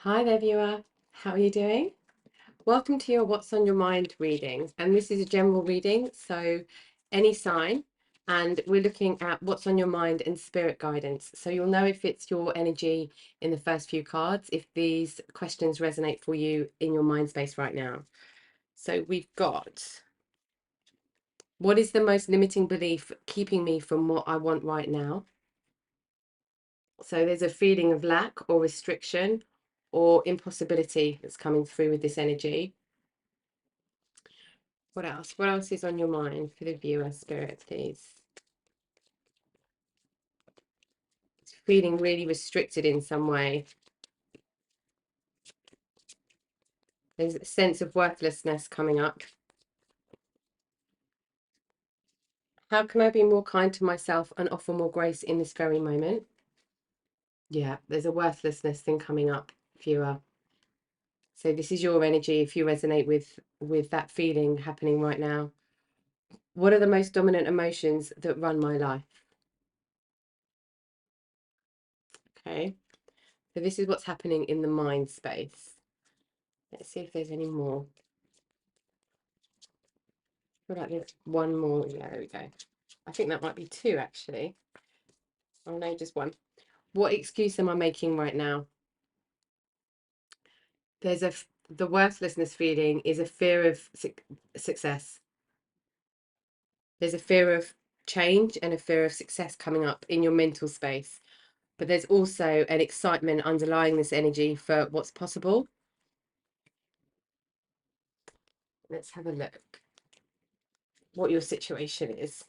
Hi there, viewer. How are you doing? Welcome to your What's on Your Mind reading. And this is a general reading, so any sign. And we're looking at what's on your mind and spirit guidance. So you'll know if it's your energy in the first few cards, if these questions resonate for you in your mind space right now. So we've got, what is the most limiting belief keeping me from what I want right now? So there's a feeling of lack or restriction or impossibility that's coming through with this energy. What else? What else is on your mind for the viewer, spirit, please? It's feeling really restricted in some way. There's a sense of worthlessness coming up. How can I be more kind to myself and offer more grace in this very moment? Yeah, there's a worthlessness thing coming up, viewer. So this is your energy if you resonate with that feeling happening right now. What are the most dominant emotions that run my life? Okay, so this is what's happening in the mind space. Let's see if there's any more. What about this? One more. Yeah, there we go. I think that might be two, actually. Oh, no, just one. What excuse am I making right now? The worthlessness feeling is a fear of success. There's a fear of change and a fear of success coming up in your mental space. But there's also an excitement underlying this energy for what's possible. Let's have a look what your situation is.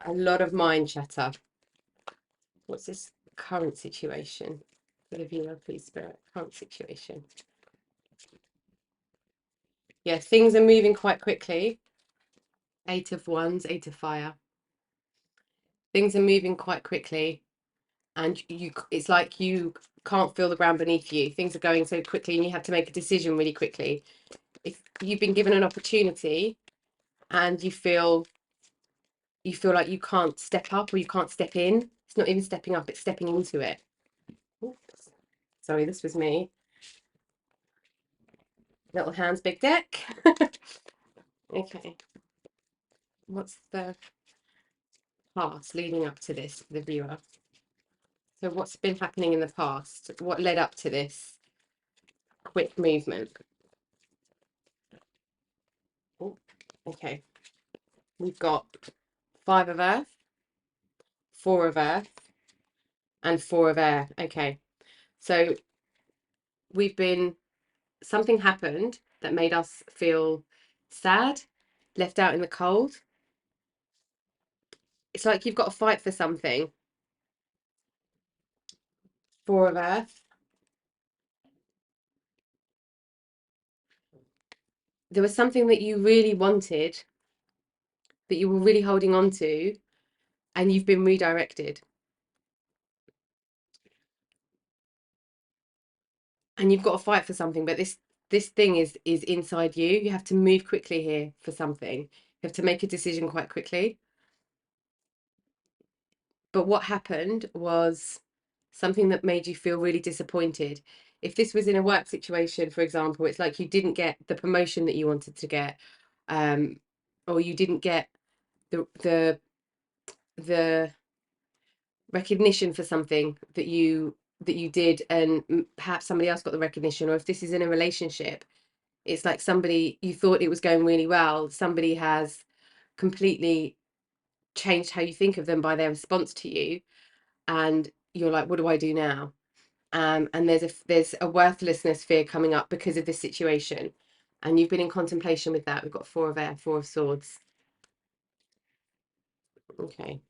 A lot of mind chatter. What's this current situation? For the viewer, please, spirit. Current situation. Yeah, things are moving quite quickly. Eight of Wands, Eight of Fire. Things are moving quite quickly, and it's like you can't feel the ground beneath you. Things are going so quickly, and you have to make a decision really quickly. If you've been given an opportunity and you feel like you can't step up or you can't step in, it's not even stepping up, it's stepping into it. Oops. Sorry, this was me. Little hands, big deck. Okay. What's the past leading up to this for the viewer? So what's been happening in the past? What led up to this quick movement? Oh, okay. We've got Five of Earth, Four of Earth, and Four of Air. Okay. So something happened that made us feel sad, left out in the cold. It's like you've got to fight for something. Four of Earth. There was something that you really wanted, that you were really holding on to, and you've been redirected. And you've got to fight for something, but this thing is inside you. You have to move quickly here for something. You have to make a decision quite quickly. But what happened was something that made you feel really disappointed. If this was in a work situation, for example, it's like you didn't get the promotion that you wanted to get, or you didn't get the recognition for something that you did, and perhaps somebody else got the recognition. Or if this is in a relationship, it's like somebody, you thought it was going really well, somebody has completely changed how you think of them by their response to you, and you're like, what do I do now? And there's a worthlessness fear coming up because of this situation, and you've been in contemplation with that. We've got Four of Air, Four of Swords. Okay.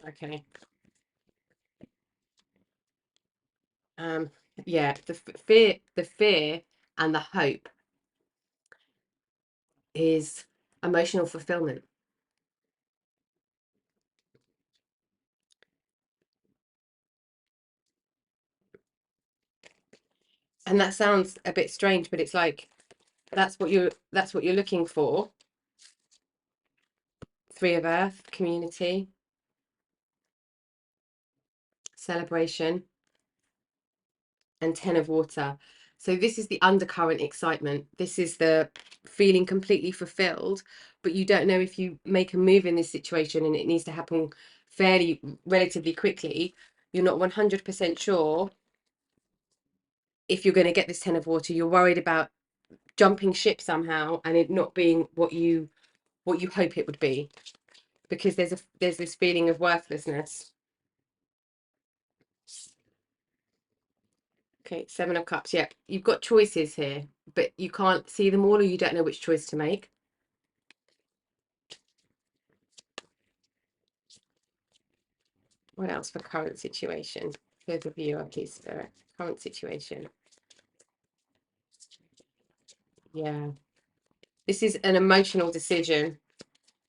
Okay. Yeah, the fear and the hope is emotional fulfillment. And that sounds a bit strange, but it's like that's what you're looking for. Three of Earth, community, celebration, and Ten of Water. So this is the undercurrent excitement. This is the feeling completely fulfilled, but you don't know if you make a move in this situation and it needs to happen fairly relatively quickly. You're not 100% sure if you're going to get this Ten of Water. You're worried about jumping ship somehow and it not being what you hope it would be, because there's this feeling of worthlessness. Okay, Seven of Cups. Yeah, you've got choices here, but you can't see them all, or you don't know which choice to make. What else for current situation? Here's a viewer, please, Spirit. Current situation. Yeah. This is an emotional decision.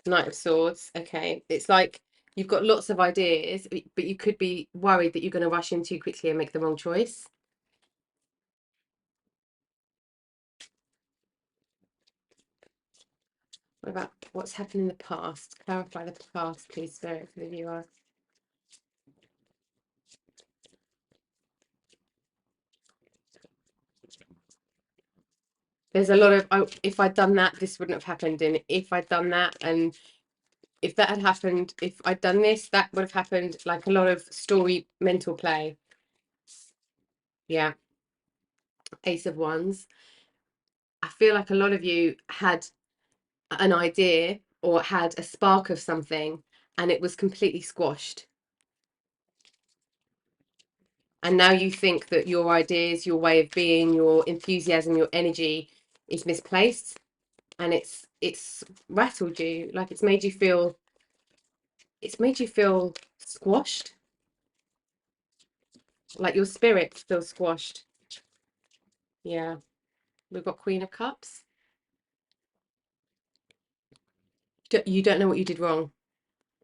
Knight of Swords. Okay. It's like you've got lots of ideas, but you could be worried that you're going to rush in too quickly and make the wrong choice. What about what's happened in the past? Clarify the past, please, Spirit, for the viewer. There's a lot of, oh, if I'd done that, this wouldn't have happened. And if I'd done that, and if that had happened, if I'd done this, that would have happened. Like a lot of story mental play. Yeah. Ace of Wands. I feel like a lot of you had an idea or had a spark of something and it was completely squashed. And now you think that your ideas, your way of being, your enthusiasm, your energy is misplaced, and it's rattled you. Like it's made you feel squashed. Like your spirit feels squashed. Yeah. We've got Queen of Cups. You don't know what you did wrong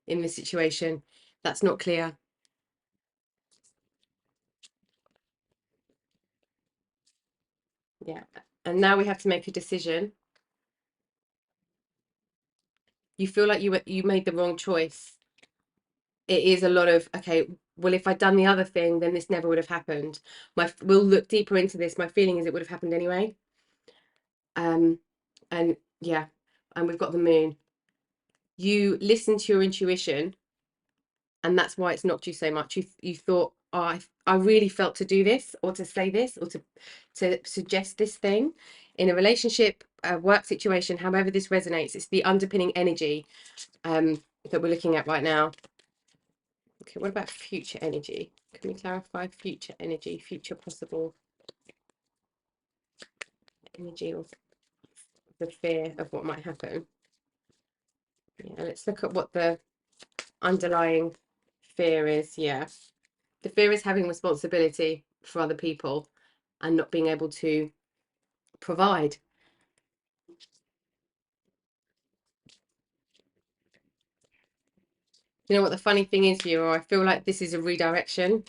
in this situation. That's not clear. Yeah. And now we have to make a decision. You feel like you made the wrong choice. It is a lot of, okay, well, if I'd done the other thing, then this never would have happened. We'll look deeper into this. My feeling is it would have happened anyway. And yeah, and we've got the Moon. You listen to your intuition, and that's why it's knocked you so much. You thought, oh, I really felt to do this, or to say this, or to suggest this thing in a relationship, a work situation, however this resonates. It's the underpinning energy that we're looking at right now. Okay, what about future energy? Can we clarify future energy, future possible energy, or the fear of what might happen? Yeah, let's look at what the underlying fear is. Yeah, the fear is having responsibility for other people and not being able to provide. You know what the funny thing is, you, or I feel like this is a redirection.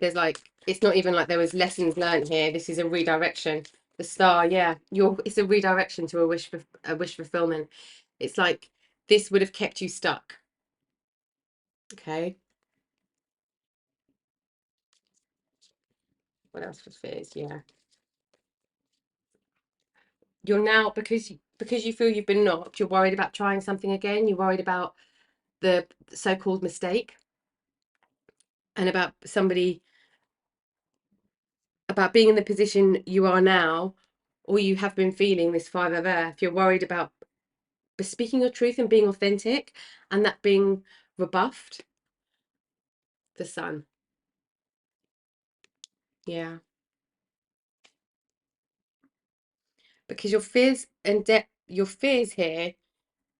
There's like, it's not even like there was lessons learned here. This is a redirection. The star, yeah, it's a redirection to a wish fulfillment. It's like this would have kept you stuck. Okay. What else for fears? Yeah. You're now, because you feel you've been knocked, you're worried about trying something again. You're worried about the so-called mistake, and about about being in the position you are now, or you have been feeling this Five of Earth. You're worried about speaking your truth and being authentic, and that being rebuffed. The Sun. Yeah. Because your fears here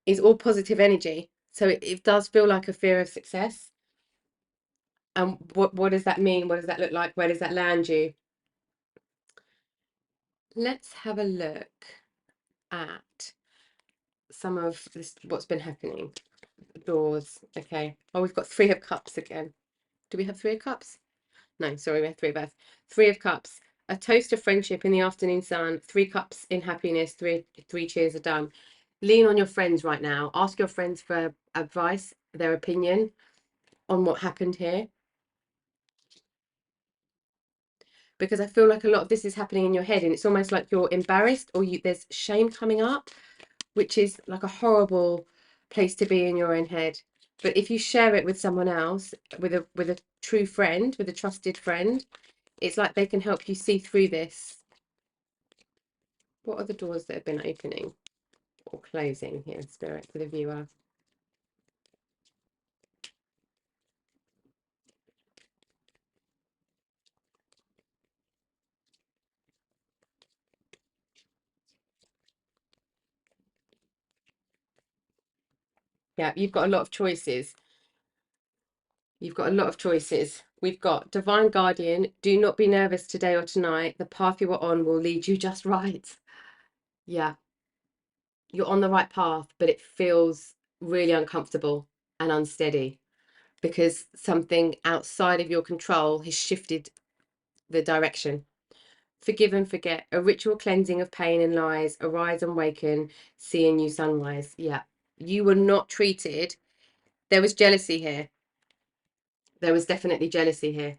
is all positive energy. So it does feel like a fear of success. And what does that mean? What does that look like? Where does that land you? Let's have a look at some of this, what's been happening. Doors. Okay. Oh, we've got Three of Cups again. Do we have Three of Cups? No, sorry, we have Three of Earth. Three of Cups. A toast of friendship in the afternoon sun. Three cups in happiness. Three cheers are done. lean on your friends right now. Ask your friends for advice, their opinion on what happened here. Because I feel like a lot of this is happening in your head, and it's almost like you're embarrassed, or there's shame coming up, which is like a horrible place to be in your own head. But if you share it with someone else, with a true friend, with a trusted friend, it's like they can help you see through this. What are the doors that have been opening or closing here, Spirit, for the viewer? Yeah, you've got a lot of choices. You've got a lot of choices. We've got Divine Guardian. Do not be nervous today or tonight. The path you are on will lead you just right. Yeah, you're on the right path, but it feels really uncomfortable and unsteady because something outside of your control has shifted the direction. Forgive and forget. A ritual cleansing of pain and lies. Arise and waken. See a new sunrise. Yeah, you were not treated. There was jealousy here. There was definitely jealousy here.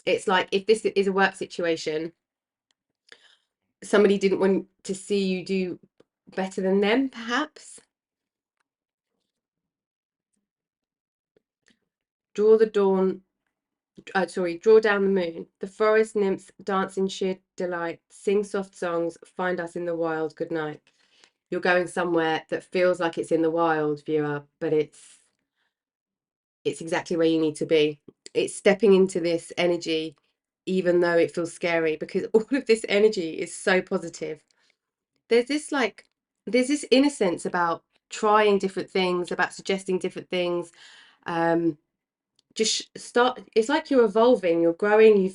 It's like if this is a work situation, somebody didn't want to see you do better than them, perhaps. Draw the dawn, draw down the moon. The forest nymphs dance in sheer delight, sing soft songs, find us in the wild, good night. You're going somewhere that feels like it's in the wild, viewer, but it's exactly where you need to be. It's stepping into this energy, even though it feels scary, because all of this energy is so positive. There's this innocence about trying different things, about suggesting different things. Just start. It's like you're evolving, you're growing.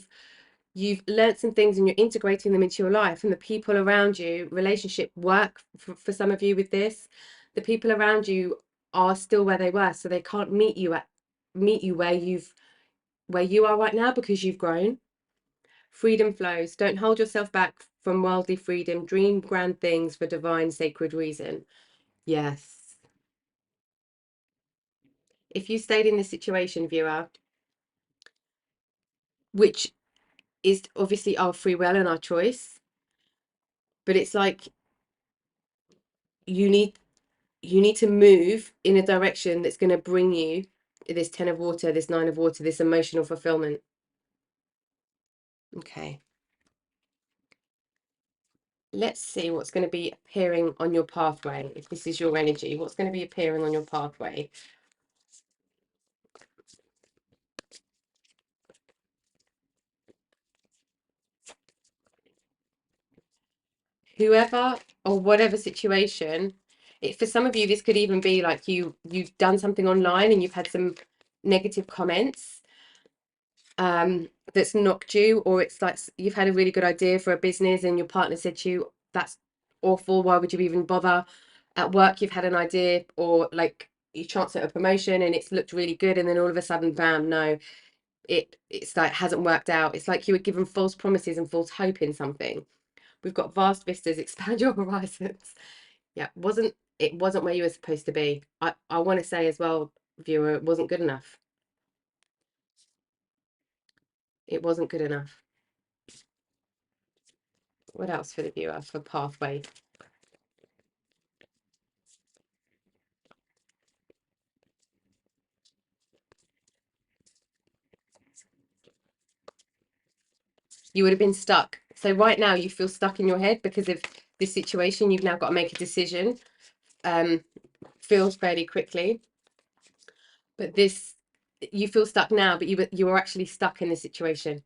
You've learned some things and you're integrating them into your life, and the people around you, relationship, work for some of you with this. The people around you are still where they were, so they can't meet you where you are right now because you've grown. Freedom flows. Don't hold yourself back from worldly freedom. Dream grand things for divine sacred reason. Yes. If you stayed in this situation, viewer, which is obviously our free will and our choice, but it's like you need to move in a direction that's going to bring you this 10 of water, this 9 of water, this emotional fulfillment. Okay. Let's see what's going to be appearing on your pathway. If this is your energy, what's going to be appearing on your pathway? Whoever or whatever situation, for some of you, this could even be like you've done something online and you've had some negative comments that's knocked you, or it's like you've had a really good idea for a business and your partner said to you, that's awful, why would you even bother? At work, you've had an idea, or like you chance at a promotion and it's looked really good, and then all of a sudden, bam, no, it's like hasn't worked out. It's like you were given false promises and false hope in something. We've got vast vistas, expand your horizons. Yeah, it wasn't where you were supposed to be. I want to say as well, viewer, it wasn't good enough. It wasn't good enough. What else for the viewer for pathway? You would have been stuck. So right now you feel stuck in your head because of this situation. You've now got to make a decision. Feels fairly quickly. But you feel stuck now, but you were actually stuck in this situation.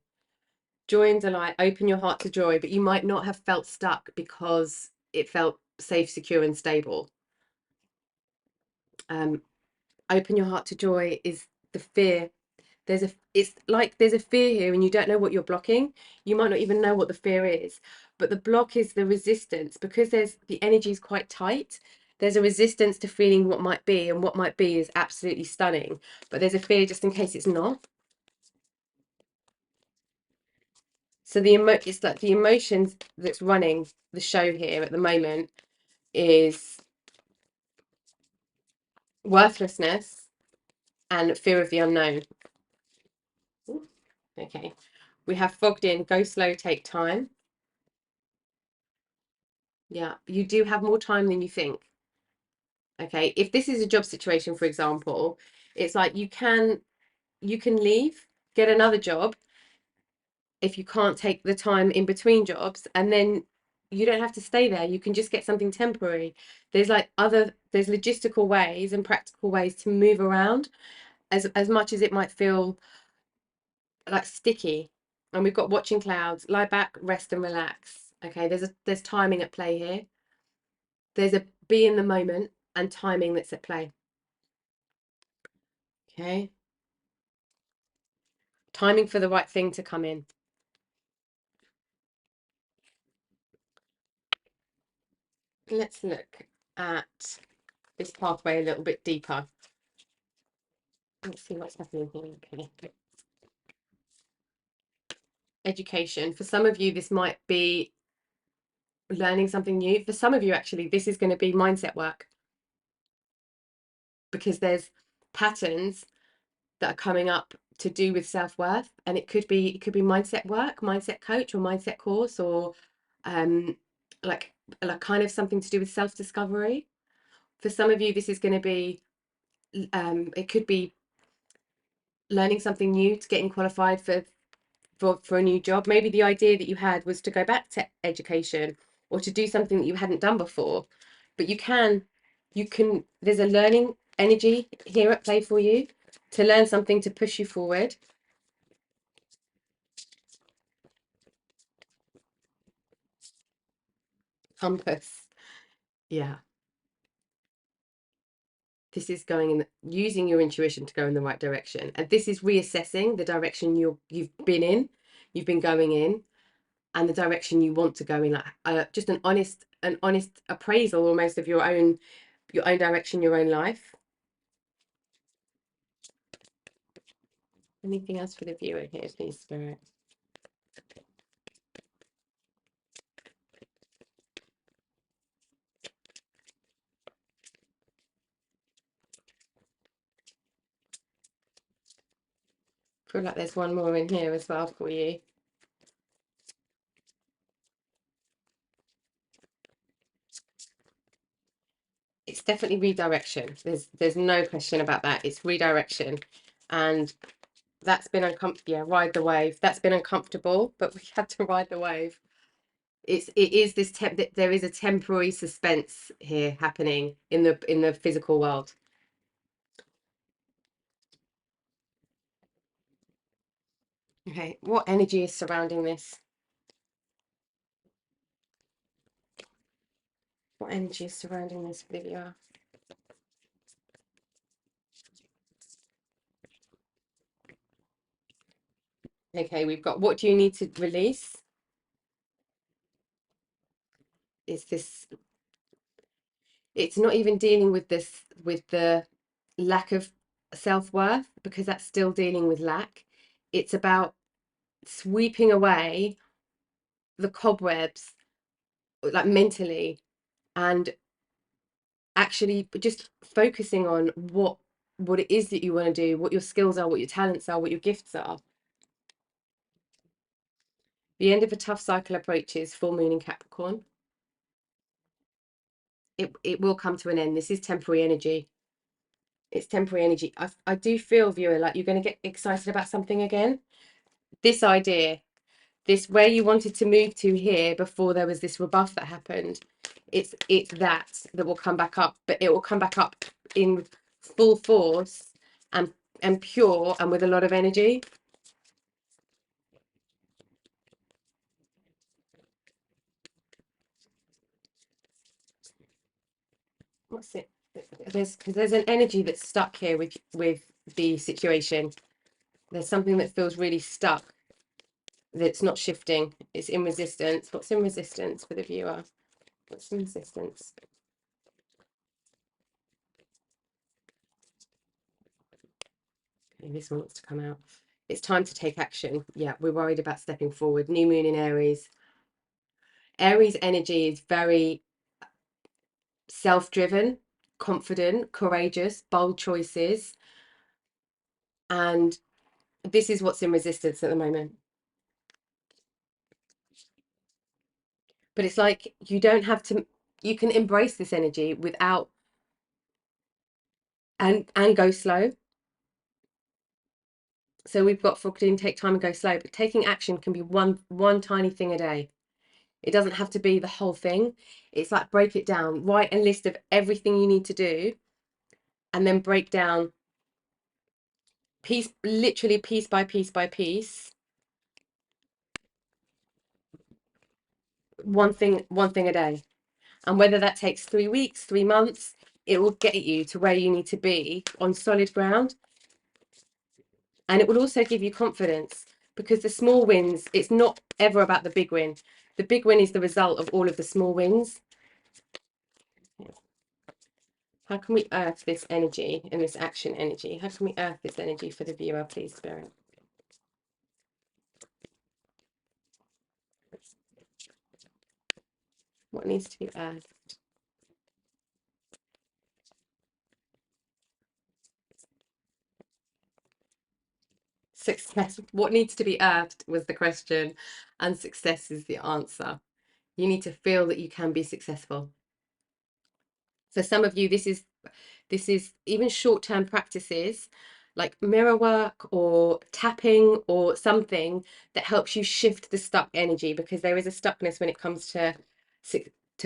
Joy and delight, open your heart to joy, but you might not have felt stuck because it felt safe, secure, and stable. Open your heart to joy is the fear. It's like there's a fear here and you don't know what you're blocking. You might not even know what the fear is, but the block is the resistance, because the energy is quite tight. There's a resistance to feeling what might be, and what might be is absolutely stunning, but there's a fear just in case it's not. So it's like the emotions that's running the show here at the moment is worthlessness and fear of the unknown. Ooh, okay. We have fogged in, go slow, take time. Yeah, you do have more time than you think. Okay, if this is a job situation, for example, it's like you can leave, get another job if you can't take the time in between jobs, and then you don't have to stay there. You can just get something temporary. There's there's logistical ways and practical ways to move around as much as it might feel like sticky. And we've got watching clouds, lie back, rest and relax. Okay, there's timing at play here. There's a be in the moment and timing that's at play. Okay. Timing for the right thing to come in. Let's look at this pathway a little bit deeper. Let's see what's happening here. Okay. Education. For some of you, this might be learning something new. For some of you, actually, this is going to be mindset work, because there's patterns that are coming up to do with self-worth, and it could be mindset work, mindset coach, or mindset course, or um like kind of something to do with self-discovery. For some of you, this is going to be it could be learning something new, to getting qualified for a new job. Maybe the idea that you had was to go back to education or to do something that you hadn't done before, but you can there's a learning energy here at play for you to learn something to push you forward. Compass. Yeah, this is going in using your intuition to go in the right direction, and this is reassessing the direction you've been in, you've been going in, and the direction you want to go in, like just an honest appraisal almost of your own direction, your own life. Anything else for the viewer here, please, Spirit? I feel like there's one more in here as well for you. It's definitely redirection. There's no question about that. It's redirection, and that's been uncomfortable. Yeah, ride the wave. That's been uncomfortable, but we had to ride the wave. It is this there is a temporary suspense here happening in the physical world. Okay, what energy is surrounding this? What energy is surrounding this video? Okay, we've got what do you need to release? Is this, it's not even dealing with this, with the lack of self-worth, because that's still dealing with lack. It's about sweeping away the cobwebs, like mentally, and actually just focusing on what it is that you want to do, what your skills are, what your talents are, what your gifts are. The end of a tough cycle approaches, full moon in Capricorn. It will come to an end. This is temporary energy. It's temporary energy. I do feel, viewer, like you're going to get excited about something again. This idea, this where you wanted to move to here before there was this rebuff that happened. It's that will come back up, but it will come back up in full force and pure and with a lot of energy. What's it? There's an energy that's stuck here with the situation. There's something that feels really stuck, that's not shifting. It's in resistance. What's in resistance for the viewer? What's in resistance? Okay, this one wants to come out. It's time to take action. Yeah, we're worried about stepping forward. New moon in Aries. Aries energy is very self-driven, confident, courageous, bold choices. And this is what's in resistance at the moment. But it's like you don't have to, you can embrace this energy without and go slow. So we've got Fourteen, take time and go slow, but taking action can be one tiny thing a day. It doesn't have to be the whole thing. It's like break it down, write a list of everything you need to do, and then break down piece, literally piece by piece by piece, one thing a day. And whether that takes 3 weeks, 3 months, it will get you to where you need to be on solid ground. And it will also give you confidence, because the small wins, it's not ever about the big win. The big win is the result of all of the small wins. How can we earth this energy and this action energy? How can we earth this energy for the viewer, please, Spirit? What needs to be earthed? Success. What needs to be earthed was the question, and success is the answer. You need to feel that you can be successful. For some of you, this is even short-term practices like mirror work or tapping or something that helps you shift the stuck energy, because there is a stuckness when it comes to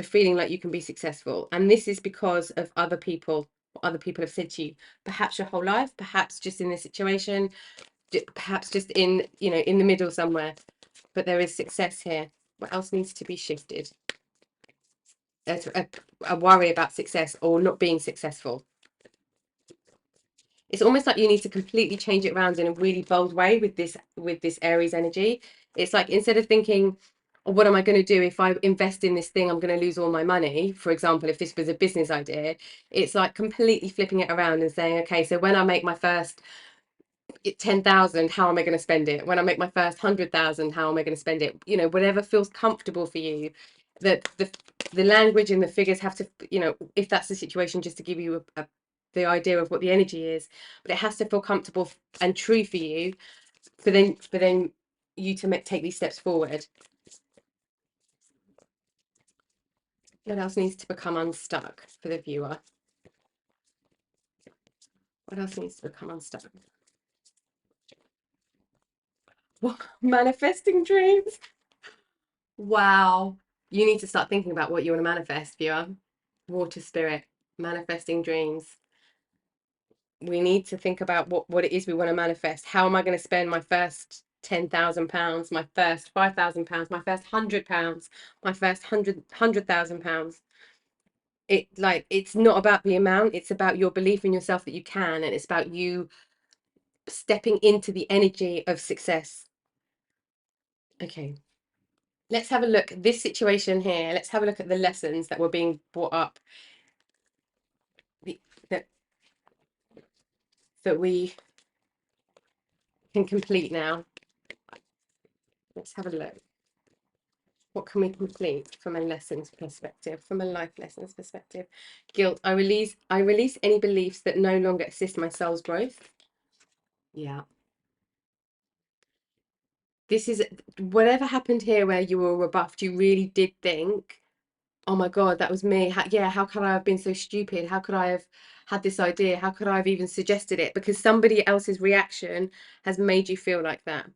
feeling like you can be successful. And this is because of other people, what other people have said to you, perhaps your whole life, perhaps just in this situation, perhaps just in, you know, in the middle somewhere. But there is success here. What else needs to be shifted? A worry about success or not being successful. It's almost like you need to completely change it around in a really bold way with this Aries energy. It's like, instead of thinking, oh, what am I going to do if I invest in this thing, I'm going to lose all my money, for example, if this was a business idea, it's like completely flipping it around and saying, okay, so when I make my first 10,000, how am I going to spend it? When I make my first 100,000, how am I going to spend it? You know, whatever feels comfortable for you. That the language and the figures have to, you know, if that's the situation, just to give you the idea of what the energy is, but it has to feel comfortable and true for you, for then you to take these steps forward. What else needs to become unstuck for the viewer? What else needs to become unstuck? What? Manifesting dreams. Wow. You need to start thinking about what you want to manifest, viewer. Water spirit, manifesting dreams. We need to think about what it is we want to manifest. How am I going to spend my first £10,000, my first £5,000, my first £100, my first £100,000? It's not about the amount, it's about your belief in yourself that you can, and it's about you stepping into the energy of success. Okay. Let's have a look at this situation here. Let's have a look at the lessons that were being brought up that we can complete now. Let's have a look. What can we complete from a lessons perspective, from a life lessons perspective? Guilt. I release any beliefs that no longer assist my soul's growth. Yeah. This is whatever happened here where you were rebuffed, you really did think, oh my God, that was me. How could I have been so stupid? How could I have had this idea? How could I have even suggested it? Because somebody else's reaction has made you feel like that.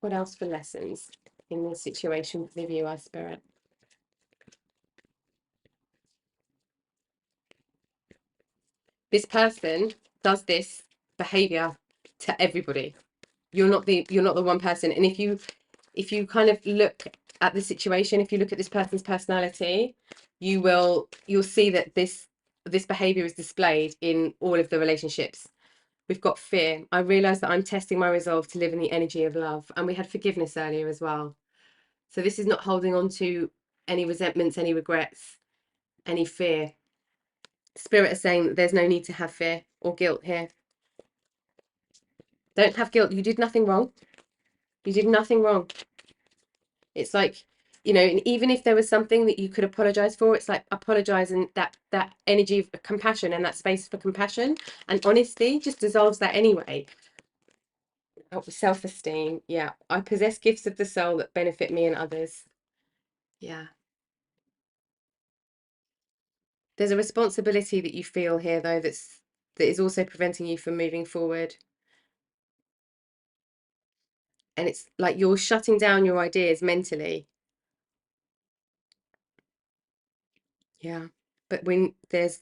What else for lessons in this situation with the viewer, spirit? This person does this behavior to everybody. You're not the one person. And if you kind of look at the situation, if you look at this person's personality, you'll see that this behavior is displayed in all of the relationships. We've got fear. I realize that I'm testing my resolve to live in the energy of love. And we had forgiveness earlier as well. So this is not holding on to any resentments, any regrets, any fear. Spirit is saying that there's no need to have fear or guilt here. Don't have guilt. You did nothing wrong. You did nothing wrong. It's like, you know, and even if there was something that you could apologize for, it's like apologize, and that energy of compassion and that space for compassion and honesty just dissolves that anyway. Oh, self-esteem. Yeah. I possess gifts of the soul that benefit me and others. Yeah. There's a responsibility that you feel here though that is also preventing you from moving forward. And it's like you're shutting down your ideas mentally. Yeah. But when there's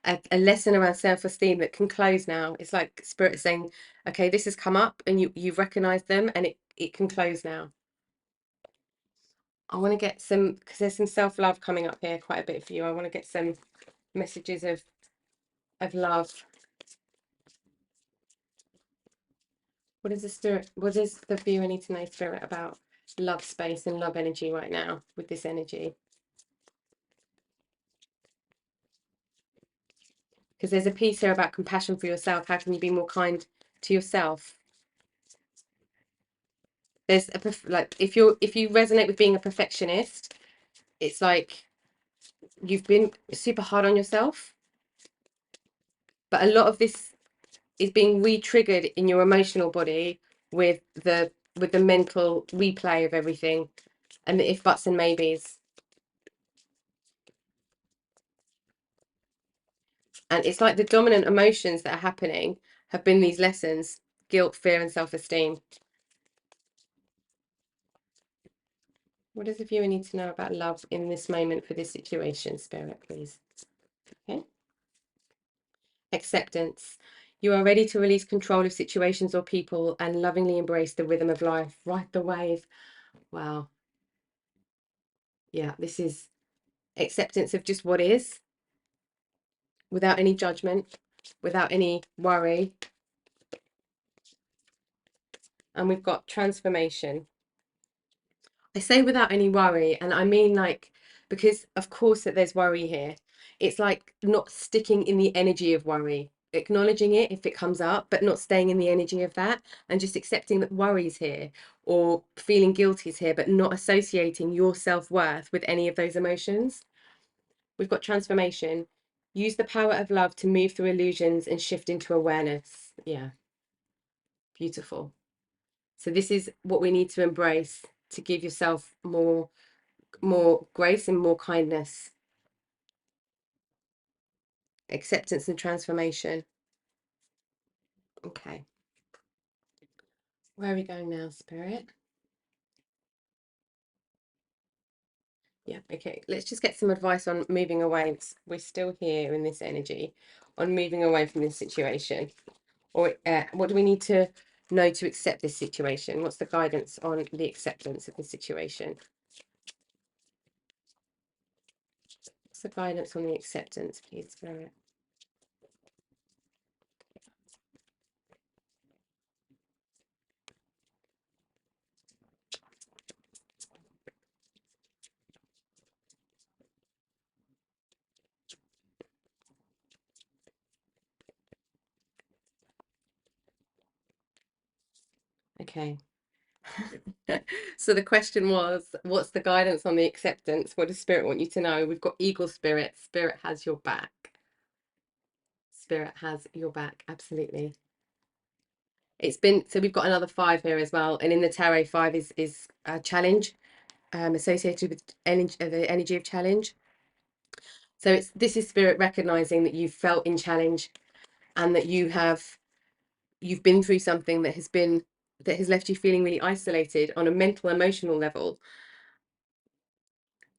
a lesson around self-esteem that can close now. It's like spirit saying, okay, this has come up and you've recognized them, and it can close now. I want to get some, because there's some self-love coming up here quite a bit for you. I want to get some messages of love. What is the spirit? What is the viewer need to know, spirit, about love space and love energy right now with this energy? Because there's a piece here about compassion for yourself. How can you be more kind to yourself? There's a like if you resonate with being a perfectionist, it's like you've been super hard on yourself, but a lot of this is being re-triggered in your emotional body with the mental replay of everything and the if buts and maybes. And it's like the dominant emotions that are happening have been these lessons: guilt, fear, and self-esteem. What does the viewer need to know about love in this moment for this situation, spirit, please? Okay. Acceptance. You are ready to release control of situations or people and lovingly embrace the rhythm of life. Ride the wave. Wow. Yeah, this is acceptance of just what is, without any judgment, without any worry. And we've got transformation. I say without any worry, and I mean like, because of course that there's worry here. It's like not sticking in the energy of worry, acknowledging it if it comes up, but not staying in the energy of that, and just accepting that worry's here or feeling guilty is here, but not associating your self-worth with any of those emotions. We've got transformation. Use the power of love to move through illusions and shift into awareness. Yeah, beautiful. So this is what we need to embrace to give yourself more grace and more kindness. Acceptance and transformation. Okay. Where are we going now, spirit? Yeah, okay. Let's just get some advice on moving away. We're still here in this energy, on moving away from this situation. Or what do we need to know to accept this situation? What's the guidance on the acceptance of the situation? What's the guidance on the acceptance, please, spirit? Okay. So the question was, what's the guidance on the acceptance? What does spirit want you to know? We've got eagle spirit. Spirit has your back. Spirit has your back. Absolutely. It's been, so we've got another 5 here as well. And in the tarot, 5 is a challenge associated with energy, the energy of challenge. So this is spirit recognizing that you've felt in challenge and that you've been through something that has left you feeling really isolated on a mental, emotional level.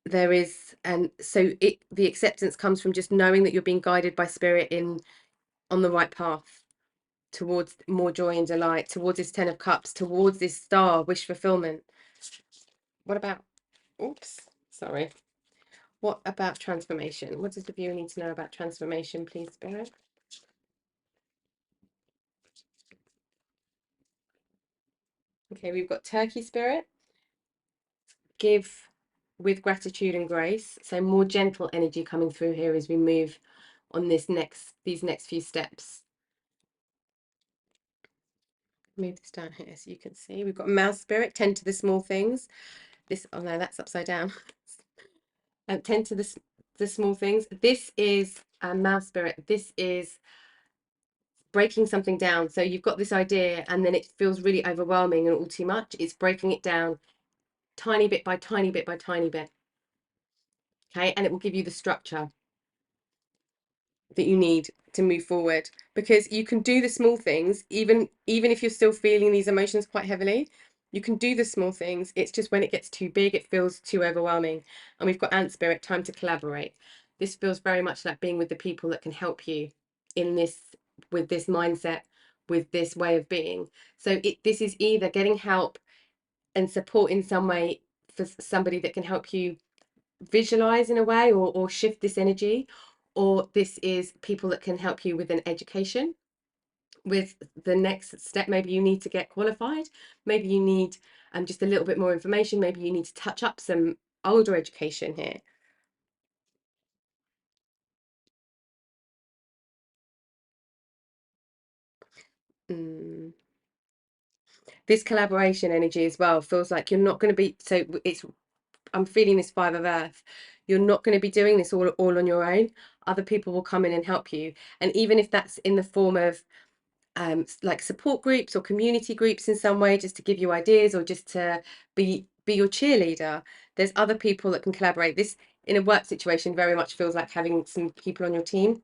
There is, and so the acceptance comes from just knowing that you're being guided by spirit on the right path towards more joy and delight, towards this 10 of cups, towards this star wish fulfillment. What about, oops, sorry. What about transformation? What does the viewer need to know about transformation, please, spirit? Okay, we've got turkey spirit. Give with gratitude and grace. So more gentle energy coming through here as we move on these next few steps. Move this down here so you can see. We've got mouse spirit, tend to the small things. This, oh no, that's upside down. Tend to the small things. This is mouse spirit. This is breaking something down. So you've got this idea and then it feels really overwhelming and all too much. It's breaking it down tiny bit by tiny bit by tiny bit. Okay, and it will give you the structure that you need to move forward, because you can do the small things even if you're still feeling these emotions quite heavily. You can do the small things. It's just when it gets too big, it feels too overwhelming. And we've got ant spirit, time to collaborate. This feels very much like being with the people that can help you in this, with this mindset, with this way of being. So this is either getting help and support in some way for somebody that can help you visualize in a way, or shift this energy, or this is people that can help you with an education, with the next step. Maybe you need to get qualified, maybe you need just a little bit more information, maybe you need to touch up some older education here. This collaboration energy as well feels like you're not going to be, so it's, I'm feeling this 5 of Earth. You're not going to be doing this all on your own. Other people will come in and help you, and even if that's in the form of like support groups or community groups in some way, just to give you ideas or just to be your cheerleader, there's other people that can collaborate. This in a work situation very much feels like having some people on your team.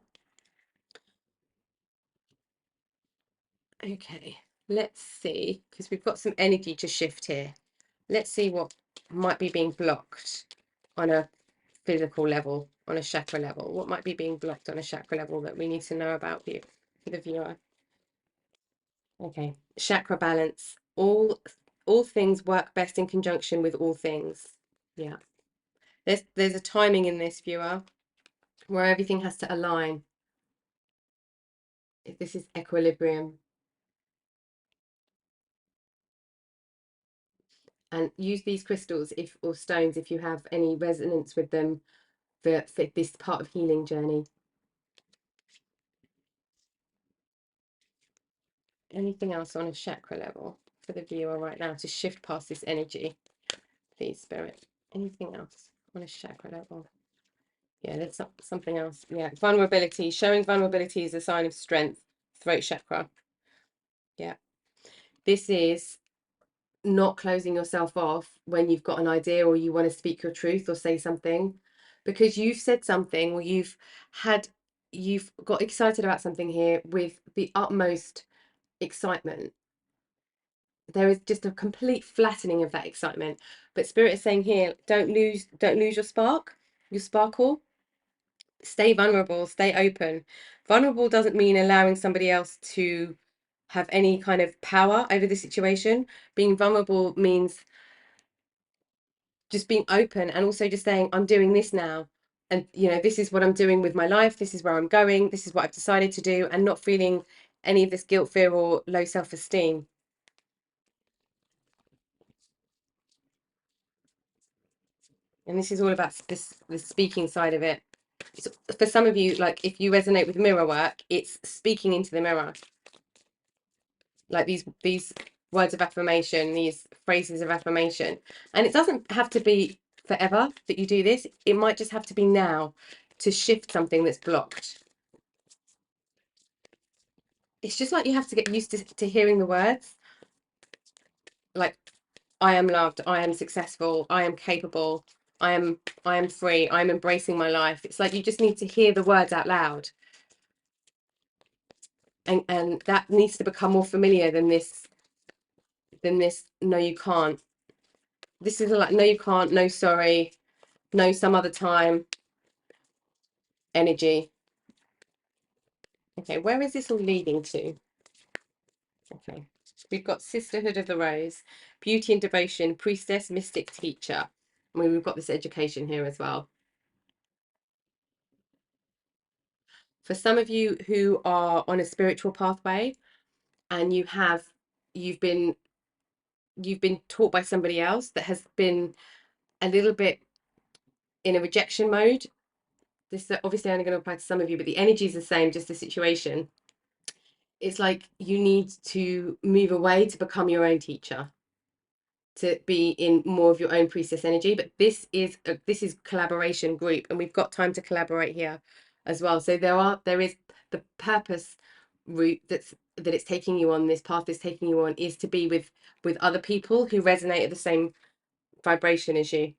Okay, let's see, because we've got some energy to shift here. Let's see what might be being blocked on a physical level, on a chakra level. What might be being blocked on a chakra level that we need to know about for the viewer? Okay, chakra balance. All things work best in conjunction with all things. Yeah. There's a timing in this, viewer, where everything has to align. If this is equilibrium. And use these crystals or stones if you have any resonance with them for this part of healing journey. Anything else on a chakra level for the viewer right now to shift past this energy, please, Spirit? Anything else on a chakra level? Yeah, there's something else. Yeah, vulnerability. Showing vulnerability is a sign of strength. Throat chakra. Yeah. This is not closing yourself off when you've got an idea or you want to speak your truth or say something, because you've said something, or you've got excited about something here with the utmost excitement. There is just a complete flattening of that excitement. But Spirit is saying here, don't lose your spark, your sparkle. Stay vulnerable, stay open. Vulnerable doesn't mean allowing somebody else to have any kind of power over the situation. Being vulnerable means just being open, and also just saying, I'm doing this now. And, this is what I'm doing with my life. This is where I'm going. This is what I've decided to do, and not feeling any of this guilt, fear, or low self-esteem. And this is all about the speaking side of it. So for some of you, like if you resonate with mirror work, it's speaking into the mirror. Like these words of affirmation, these phrases of affirmation. And it doesn't have to be forever that you do this. It might just have to be now to shift something that's blocked. It's just like you have to get used to hearing the words. Like, I am loved, I am successful, I am capable, I am free, I'm embracing my life. It's like you just need to hear the words out loud. And that needs to become more familiar than this no you can't. This is like no you can't, no sorry, no some other time energy. Okay, where is this all leading to? Okay, we've got Sisterhood of the Rose, beauty and devotion, priestess, mystic, teacher. I mean, we've got this education here as well. For some of you who are on a spiritual pathway and you've been taught by somebody else that has been a little bit in a rejection mode, this is obviously only going to apply to some of you, but the energy is the same, just the situation. It's like you need to move away to become your own teacher, to be in more of your own priestess energy. But this is collaboration group, and we've got time to collaborate here as well. So there is the purpose route that it's taking you on, this path is taking you on, is to be with other people who resonate at the same vibration as you.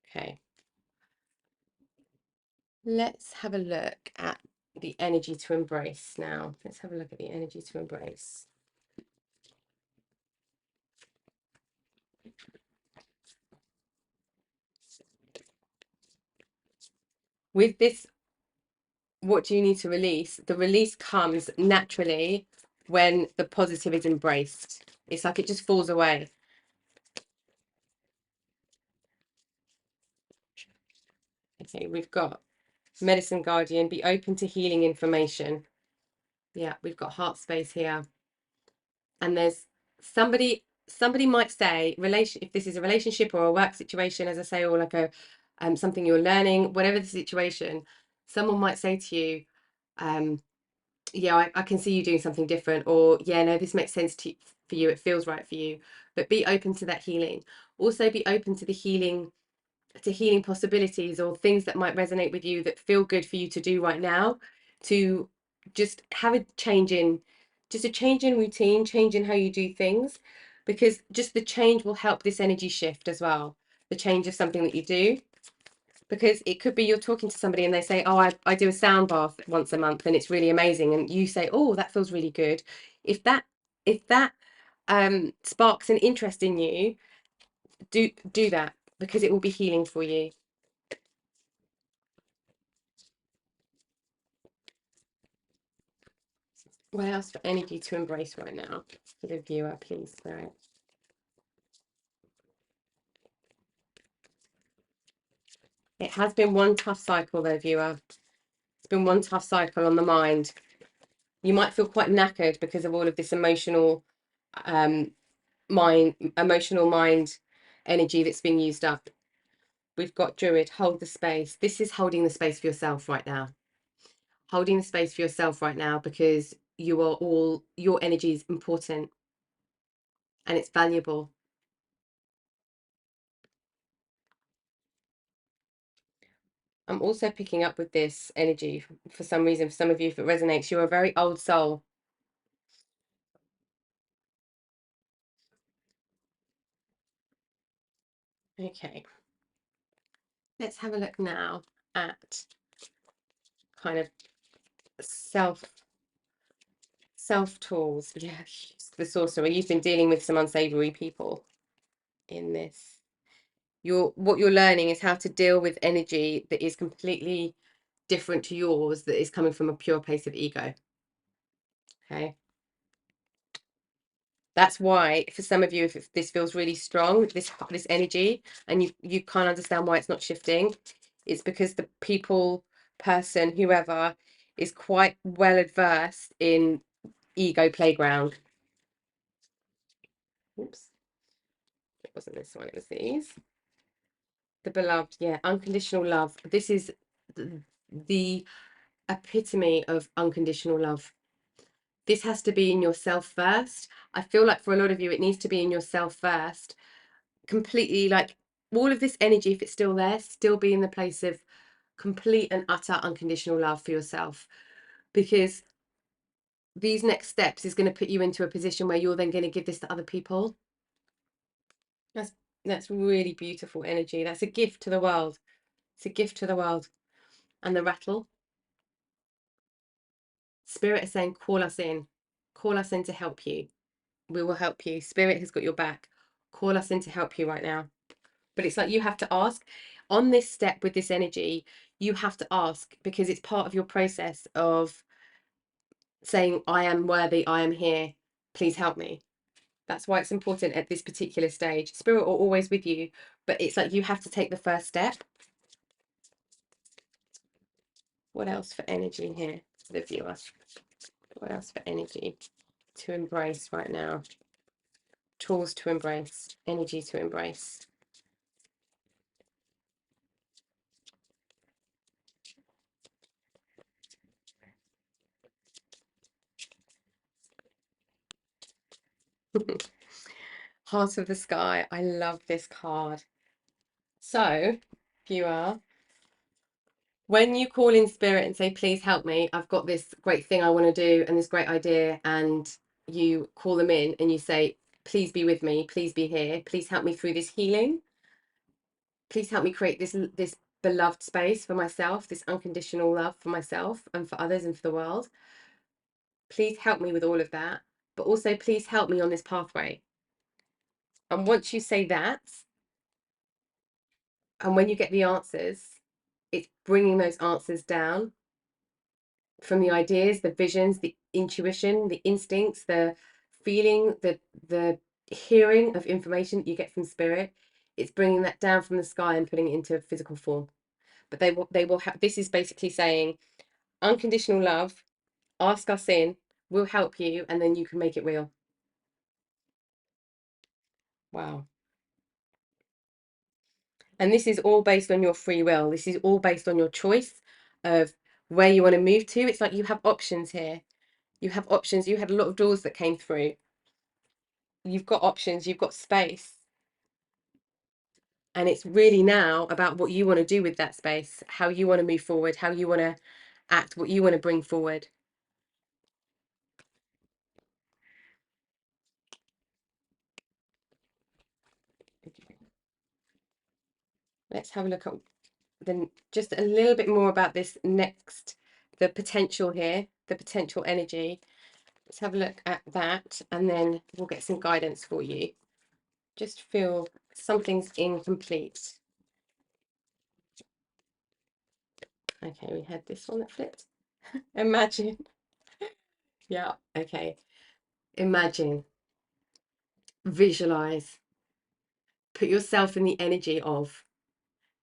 Okay, let's have a look at the energy to embrace now. Let's have a look at the energy to embrace. With this, what do you need to release? The release comes naturally when the positive is embraced. It's like it just falls away. Okay, we've got medicine guardian, be open to healing information. Yeah, we've got heart space here. And there's somebody might say, if this is a relationship or a work situation, as I say, or like a something you're learning, whatever the situation, someone might say to you, yeah, I can see you doing something different, or yeah, no, this makes sense for you, it feels right for you. But be open to that healing. Also be open to the healing possibilities, or things that might resonate with you that feel good for you to do right now, to just have a change in routine, change in how you do things, because just the change will help this energy shift as well, the change of something that you do. Because it could be you're talking to somebody and they say, oh, I do a sound bath once a month and it's really amazing, and you say, oh, that feels really good. If that sparks an interest in you, do that, because it will be healing for you. What else for energy to embrace right now for the viewer, please, Spirit? It has been one tough cycle though, viewer. It's been one tough cycle on the mind. You might feel quite knackered because of all of this emotional mind energy that's being used up. We've got Druid, hold the space. This is holding the space for yourself right now. Holding the space for yourself right now, because your energy is important and it's valuable. I'm also picking up with this energy for some reason. For some of you, if it resonates, you're a very old soul. Okay. Let's have a look now at kind of self tools. Yeah, the sorcerer. You've been dealing with some unsavory people in this. What you're learning is how to deal with energy that is completely different to yours, that is coming from a pure place of ego. Okay. That's why, for some of you, if this feels really strong, this energy, and you can't understand why it's not shifting, it's because the person, whoever, is quite well adversed in ego playground. Oops, it wasn't this one, it was these. The beloved, yeah, unconditional love. This is the epitome of unconditional love. This has to be in yourself first. I feel like for a lot of you, it needs to be in yourself first. Completely, like, all of this energy, if it's still there, still be in the place of complete and utter unconditional love for yourself. Because these next steps is going to put you into a position where you're then going to give this to other people. That's really beautiful energy. That's a gift to the world. It's a gift to the world. And the rattle. Spirit is saying, call us in. Call us in to help you. We will help you. Spirit has got your back. Call us in to help you right now. But it's like you have to ask on this step with this energy. You have to ask, because it's part of your process of saying, I am worthy, I am here, please help me. That's why it's important at this particular stage. Spirit are always with you, but it's like you have to take the first step. What else for energy here for the viewer? What else for energy to embrace right now? Tools to embrace, energy to embrace. Heart of the Sky. I love this card. So, viewer, when you call in spirit and say, please help me, I've got this great thing I want to do and this great idea, and you call them in and you say, please be with me, please be here, please help me through this healing, please help me create this beloved space for myself, this unconditional love for myself and for others and for the world. Please help me with all of that, but also please help me on this pathway. And once you say that, and when you get the answers, it's bringing those answers down from the ideas, the visions, the intuition, the instincts, the feeling, the hearing of information that you get from spirit. It's bringing that down from the sky and putting it into physical form. But they will have. This is basically saying unconditional love. Ask us in. We'll help you, and then you can make it real. Wow. And this is all based on your free will. This is all based on your choice of where you want to move to. It's like you have options here. You have options. You had a lot of doors that came through. You've got options. You've got space. And it's really now about what you want to do with that space, how you want to move forward, how you want to act, what you want to bring forward. Let's have a look at then just a little bit more about this next, the potential here, the potential energy. Let's have a look at that, and then we'll get some guidance for you. Just feel something's incomplete. Okay, we had this one that flipped. Imagine. Yeah, okay. Imagine, visualize, put yourself in the energy of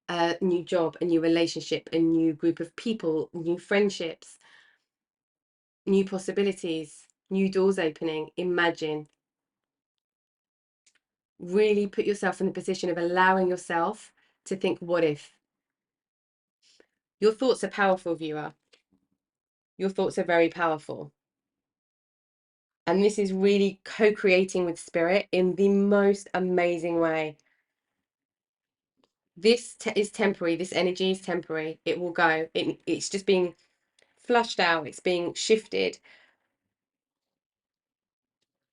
a new job, a new relationship, a new group of people, new friendships, new possibilities, new doors opening. Imagine. Really put yourself in the position of allowing yourself to think, what if? Your thoughts are powerful, viewer. Your thoughts are very powerful. And this is really co-creating with spirit in the most amazing way. This is temporary. This energy is temporary. It will go. It's just being flushed out. It's being shifted.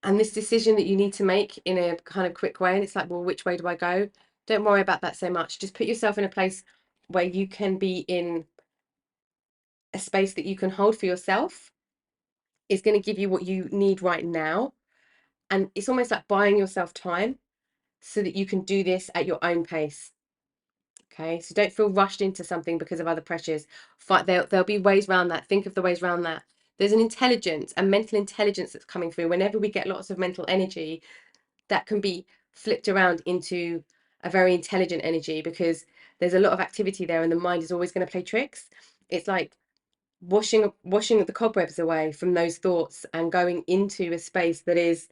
And this decision that you need to make in a kind of quick way, and it's like, well, which way do I go? Don't worry about that so much. Just put yourself in a place where you can be in a space that you can hold for yourself. Is going to give you what you need right now. And it's almost like buying yourself time so that you can do this at your own pace. Okay, so don't feel rushed into something because of other pressures. There'll be ways around that. Think of the ways around that. There's an intelligence, a mental intelligence that's coming through. Whenever we get lots of mental energy, that can be flipped around into a very intelligent energy, because there's a lot of activity there and the mind is always going to play tricks. It's like washing the cobwebs away from those thoughts and going into a space that is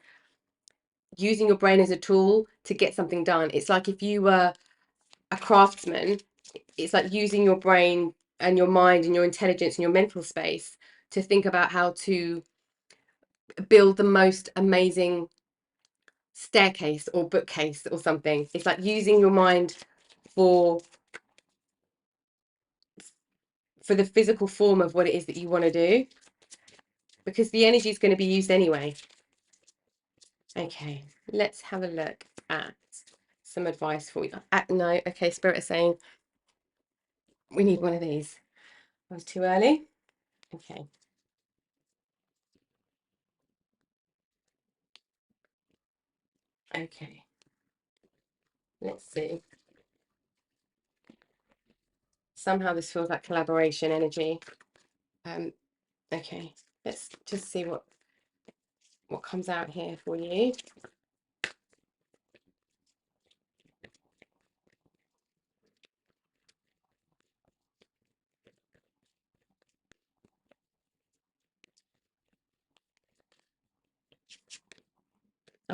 using your brain as a tool to get something done. It's like if you were a craftsman, it's like using your brain and your mind and your intelligence and your mental space to think about how to build the most amazing staircase or bookcase or something. It's like using your mind for the physical form of what it is that you want to do, because the energy is going to be used anyway. Okay, let's have a look at some advice for you. No, okay, Spirit is saying we need one of these. I was too early. Okay. Okay. Let's see. Somehow this feels like collaboration energy. Okay. Let's just see what comes out here for you.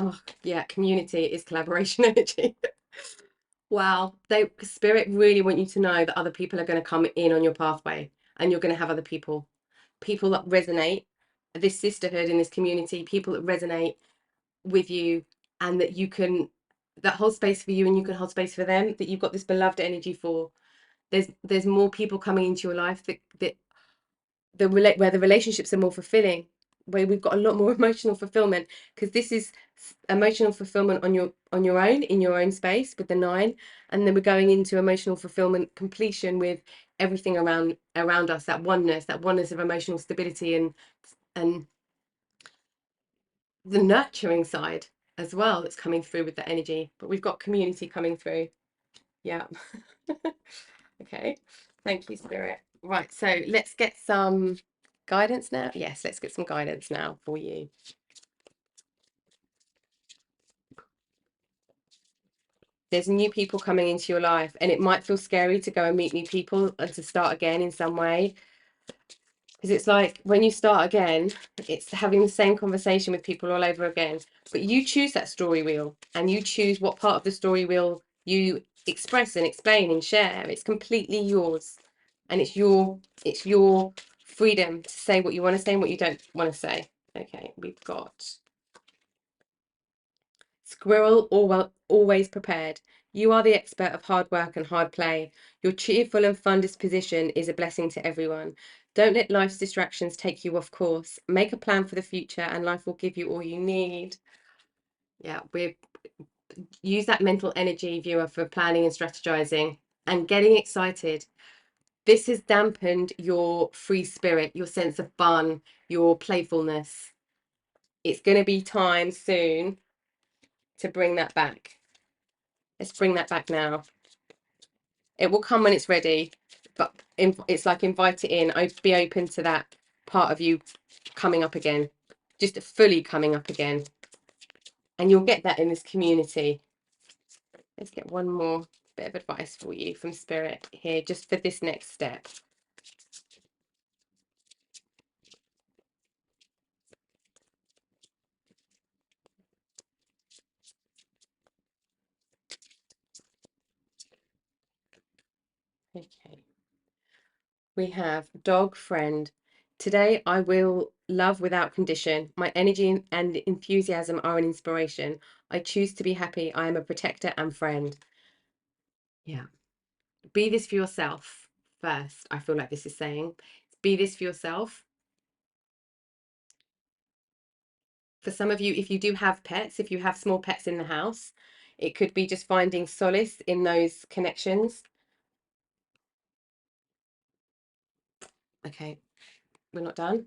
Oh, yeah, community is collaboration energy. Wow, Spirit really want you to know that other people are going to come in on your pathway, and you're going to have other people that resonate, this sisterhood in this community, people that resonate with you, and that you can, that hold space for you and you can hold space for them, that you've got this beloved energy for. There's more people coming into your life where the relationships are more fulfilling, where we've got a lot more emotional fulfillment, because this is emotional fulfillment on your own, in your own space with the 9, and then we're going into emotional fulfillment completion with everything around us, that oneness of emotional stability, and the nurturing side as well that's coming through with the energy. But we've got community coming through. Yeah. Okay, thank you, Spirit. Right, so let's get some guidance now. Yes, let's get some guidance now for you. There's new people coming into your life, and it might feel scary to go and meet new people and to start again in some way, because it's like when you start again, it's having the same conversation with people all over again. But you choose that story wheel, and you choose what part of the story wheel you express and explain and share. It's completely yours, and it's your freedom to say what you want to say and what you don't want to say. Okay, we've got squirrel, always prepared. You are the expert of hard work and hard play. Your cheerful and fun disposition is a blessing to everyone. Don't let life's distractions take you off course. Make a plan for the future and life will give you all you need. Yeah, use that mental energy, viewer, for planning and strategizing and getting excited. This has dampened your free spirit, your sense of fun, your playfulness. It's going to be time soon to bring that back. Let's bring that back now. It will come when it's ready, but it's like invite it in. I'd be open to that part of you coming up again, just fully coming up again. And you'll get that in this community. Let's get one more bit of advice for you from Spirit here, just for this next step. Okay. We have dog friend. Today I will love without condition. My energy and enthusiasm are an inspiration. I choose to be happy. I am a protector and friend. Yeah. Be this for yourself first. I feel like this is saying, be this for yourself. For some of you, if you do have pets, if you have small pets in the house, it could be just finding solace in those connections. Okay, we're not done.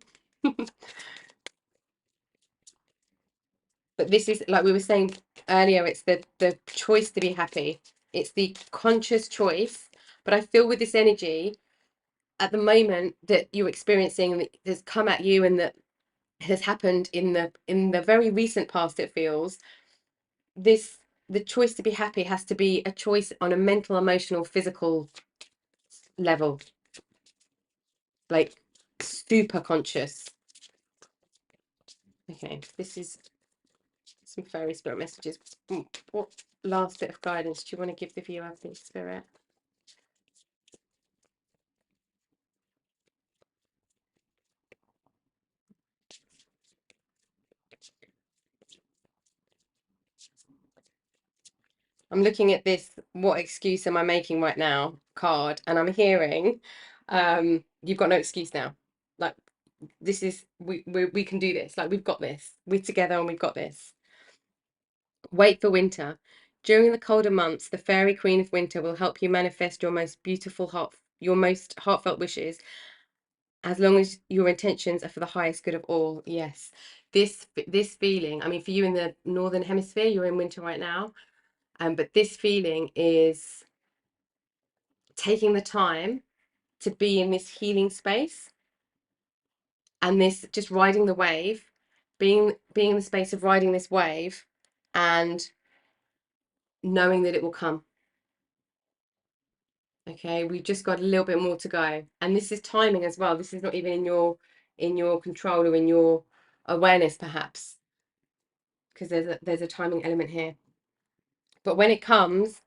But this is, like we were saying earlier, it's the choice to be happy. It's the conscious choice. But I feel with this energy at the moment that you're experiencing, that has come at you and that has happened in the very recent past, it feels, the choice to be happy has to be a choice on a mental, emotional, physical level, like super conscious. Okay, this is some fairy spirit messages. What last bit of guidance do you want to give the viewer, please, Spirit? I'm looking at this "what excuse am I making right now" card, and I'm hearing you've got no excuse now. Like, this is, we can do this. Like, we've got this. We're together and we've got this. Wait for winter. During the colder months, the fairy queen of winter will help you manifest your most your most heartfelt wishes, as long as your intentions are for the highest good of all. Yes, this feeling. I mean, for you in the northern hemisphere, you're in winter right now, but this feeling is taking the time to be in this healing space, and this just riding the wave, being in the space of riding this wave, and knowing that it will come. Okay, we've just got a little bit more to go, and this is timing as well. This is not even in your control or in your awareness, perhaps, because there's a timing element here. But when it comes,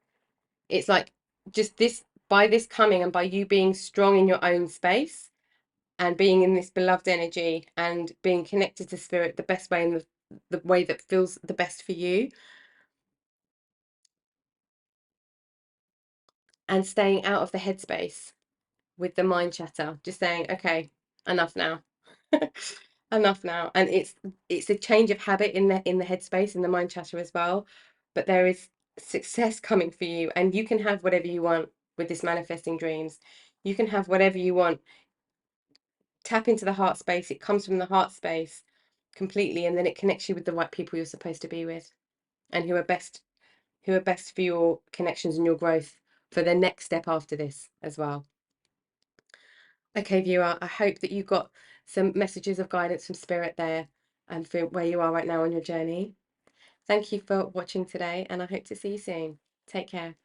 it's like, just this, by this coming and by you being strong in your own space and being in this beloved energy and being connected to spirit the best way the way that feels the best for you, and staying out of the headspace with the mind chatter, just saying, okay, enough now. Enough now. And it's a change of habit in the headspace, in the mind chatter as well. But there is success coming for you, and you can have whatever you want with this manifesting dreams. You can have whatever you want. Tap into the heart space. It comes from the heart space completely, and then it connects you with the right people you're supposed to be with, and who are best for your connections and your growth for the next step after this as well. Okay, viewer, I hope that you got some messages of guidance from spirit there and for where you are right now on your journey. Thank you for watching today, and I hope to see you soon. Take care.